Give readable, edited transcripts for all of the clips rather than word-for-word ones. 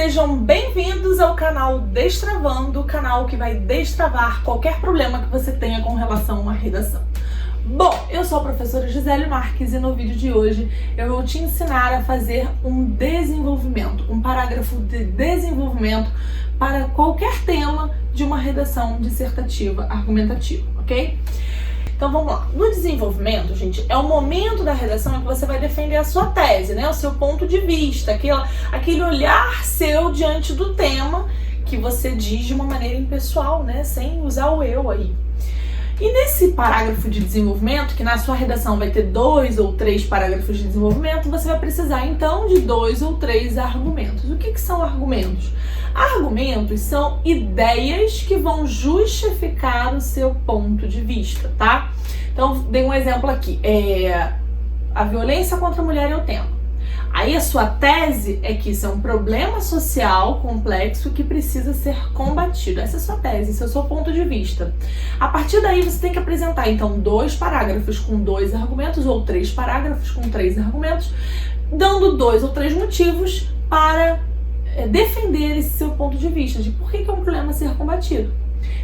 Sejam bem-vindos ao canal Destravando, o canal que vai destravar qualquer problema que você tenha com relação à redação. Bom, eu sou a professora Gisele Marques e no vídeo de hoje eu vou te ensinar a fazer um desenvolvimento, um parágrafo de desenvolvimento para qualquer tema de uma redação dissertativa argumentativa, ok? Então vamos lá. No desenvolvimento, gente, é o momento da redação em que você vai defender a sua tese, né? O seu ponto de vista, aquele olhar seu diante do tema que você diz de uma maneira impessoal, né? Sem usar o eu aí. E nesse parágrafo de desenvolvimento, que na sua redação vai ter 2 ou 3 parágrafos de desenvolvimento, você vai precisar então de 2 ou 3 argumentos. O que são argumentos? Argumentos são ideias que vão justificar o seu ponto de vista, tá? Então, dei um exemplo aqui. A violência contra a mulher é o tema. Aí a sua tese é que isso é um problema social complexo que precisa ser combatido. Essa é a sua tese, esse é o seu ponto de vista. A partir daí você tem que apresentar então 2 parágrafos com 2 argumentos ou 3 parágrafos com 3 argumentos, dando 2 ou 3 motivos para defender esse seu ponto de vista, de por que é um problema a ser combatido.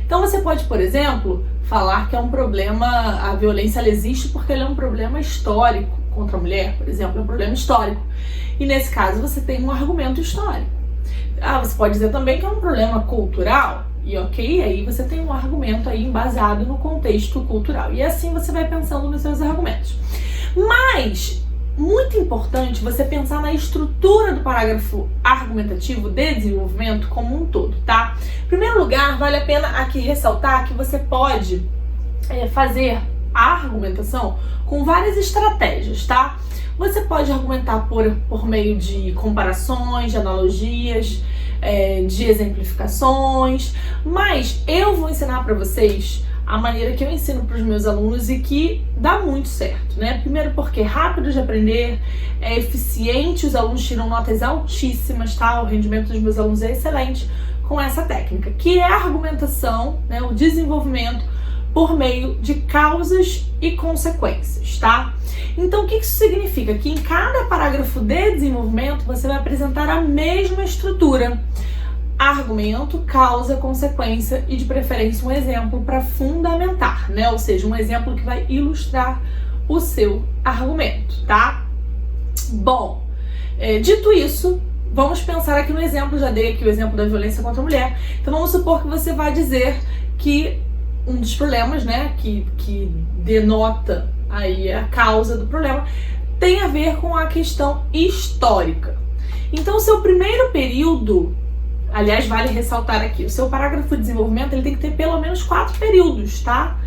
Então você pode, por exemplo, falar que é um problema, a violência ela existe porque ela é um problema histórico contra a mulher, por exemplo, é um problema histórico. E nesse caso você tem um argumento histórico. Você pode dizer também que é um problema cultural, e ok, aí você tem um argumento aí embasado no contexto cultural. E assim você vai pensando nos seus argumentos. Mas muito importante você pensar na estrutura do parágrafo argumentativo de desenvolvimento como um todo, tá? Em primeiro lugar, vale a pena aqui ressaltar que você pode fazer a argumentação com várias estratégias, tá? Você pode argumentar por meio de comparações, de analogias, de exemplificações, mas eu vou ensinar para vocês a maneira que eu ensino para os meus alunos e que dá muito certo, né? Primeiro porque é rápido de aprender, é eficiente, os alunos tiram notas altíssimas, tá? O rendimento dos meus alunos é excelente com essa técnica, que é a argumentação, né? O desenvolvimento por meio de causas e consequências, tá? Então, o que isso significa? Que em cada parágrafo de desenvolvimento você vai apresentar a mesma estrutura. Argumento, causa, consequência e de preferência um exemplo para fundamentar, né? Ou seja, um exemplo que vai ilustrar o seu argumento, tá? Bom, dito isso, vamos pensar aqui no exemplo, já dei aqui o exemplo da violência contra a mulher. Então vamos supor que você vai dizer que um dos problemas, né, que denota aí a causa do problema, tem a ver com a questão histórica. Então o seu primeiro período, aliás, vale ressaltar aqui, o seu parágrafo de desenvolvimento ele tem que ter pelo menos 4 períodos, tá?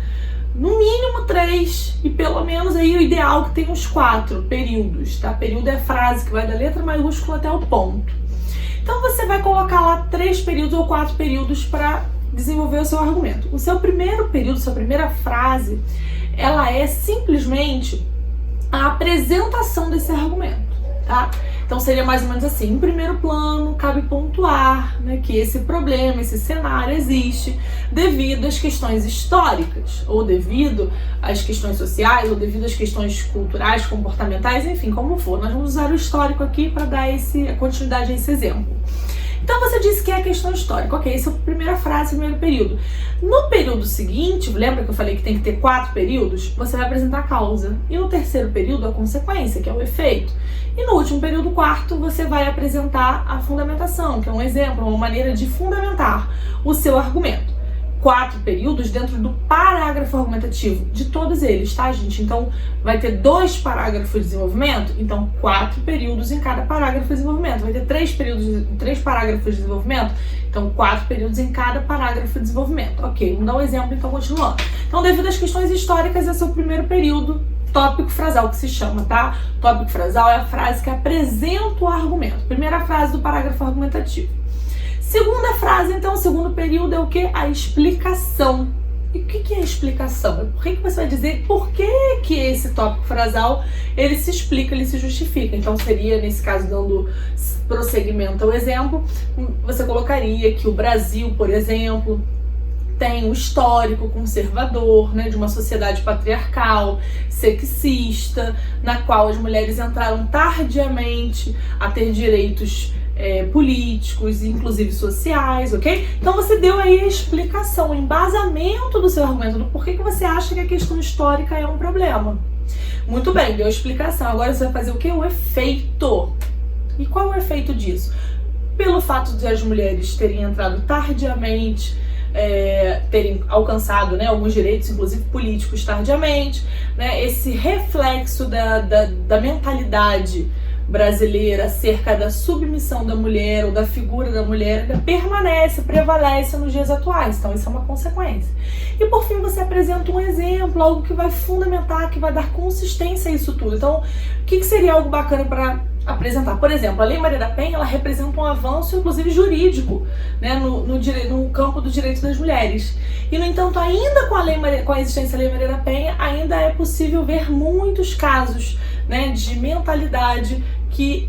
No mínimo 3 e pelo menos aí o ideal que tenha uns 4 períodos, tá? Período é a frase que vai da letra maiúscula até o ponto. Então você vai colocar lá 3 períodos ou 4 períodos para desenvolver o seu argumento. O seu primeiro período, sua primeira frase, ela é simplesmente a apresentação desse argumento, tá? Então seria mais ou menos assim, em primeiro plano, cabe pontuar, né, que esse problema, esse cenário existe devido às questões históricas, ou devido às questões sociais, ou devido às questões culturais, comportamentais, enfim, como for. Nós vamos usar o histórico aqui para dar a continuidade a esse exemplo. Então você disse que é a questão histórica, ok, essa é a primeira frase, primeiro período. No período seguinte, lembra que eu falei que tem que ter 4 períodos? Você vai apresentar a causa. E no terceiro período, a consequência, que é o efeito. E no último período, quarto, você vai apresentar a fundamentação, que é um exemplo, uma maneira de fundamentar o seu argumento. 4 períodos dentro do parágrafo argumentativo, de todos eles, tá, gente? Então, vai ter 2 parágrafos de desenvolvimento, então 4 períodos em cada parágrafo de desenvolvimento. Vai ter 3 parágrafos de desenvolvimento, então 4 períodos em cada parágrafo de desenvolvimento. Ok, vamos dar um exemplo, então, continuando. Então, devido às questões históricas, esse é o primeiro período, tópico frasal que se chama, tá? Tópico frasal é a frase que apresenta o argumento. Primeira frase do parágrafo argumentativo. Segunda frase, então, o segundo período é o que? A explicação. E o que é a explicação? Por que você vai dizer por que esse tópico frasal ele se explica, ele se justifica? Então seria, nesse caso, dando prosseguimento ao exemplo, você colocaria que o Brasil, por exemplo, tem um histórico conservador, né, de uma sociedade patriarcal, sexista, na qual as mulheres entraram tardiamente a ter direitos políticos, inclusive sociais, ok? Então você deu aí a explicação, o embasamento do seu argumento, do porquê que você acha que a questão histórica é um problema. Muito bem, deu a explicação. Agora você vai fazer o quê? O efeito. E qual é o efeito disso? Pelo fato de as mulheres terem entrado tardiamente, terem alcançado, né, alguns direitos, inclusive políticos, tardiamente, né, esse reflexo da mentalidade brasileira acerca da submissão da mulher ou da figura da mulher prevalece nos dias atuais. Então isso é uma consequência. E por fim você apresenta um exemplo, algo que vai fundamentar, que vai dar consistência a isso tudo. Então o que seria algo bacana para apresentar? Por exemplo, a Lei Maria da Penha, ela representa um avanço, inclusive jurídico, né, no campo do direito das mulheres. E, no entanto, ainda com a existência da Lei Maria da Penha, ainda é possível ver muitos casos, né, de mentalidade que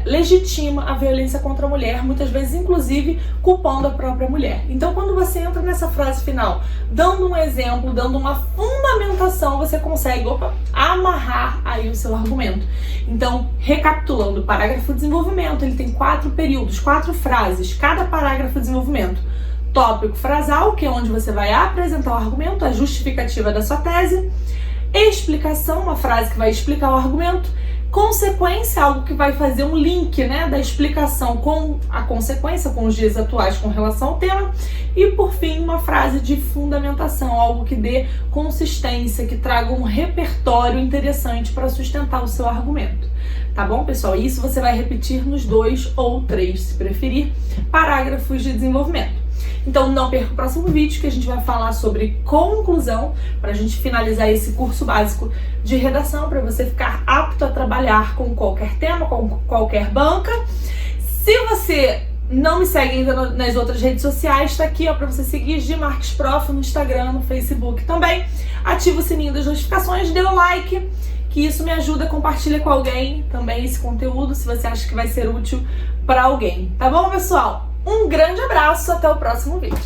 legitima a violência contra a mulher, muitas vezes inclusive culpando a própria mulher. Então quando você entra nessa frase final, dando um exemplo, dando uma fundamentação, você consegue amarrar aí o seu argumento. Então, recapitulando, o parágrafo de desenvolvimento, ele tem 4 períodos, 4 frases, cada parágrafo de desenvolvimento. Tópico frasal, que é onde você vai apresentar o argumento, a justificativa da sua tese. Explicação, uma frase que vai explicar o argumento. Consequência, algo que vai fazer um link, né, da explicação com a consequência, com os dias atuais com relação ao tema. E por fim, uma frase de fundamentação, algo que dê consistência, que traga um repertório interessante para sustentar o seu argumento. Tá bom, pessoal? Isso você vai repetir nos 2 ou 3, se preferir, parágrafos de desenvolvimento. Então não perca o próximo vídeo, que a gente vai falar sobre conclusão, para a gente finalizar esse curso básico de redação, para você ficar apto a trabalhar com qualquer tema, com qualquer banca. Se você não me segue ainda nas outras redes sociais, está aqui para você seguir Gi Marques Prof no Instagram, no Facebook também. Ativa o sininho das notificações, dê um like, que isso me ajuda, compartilha com alguém também esse conteúdo, se você acha que vai ser útil para alguém. Tá bom, pessoal? Um grande abraço, até o próximo vídeo.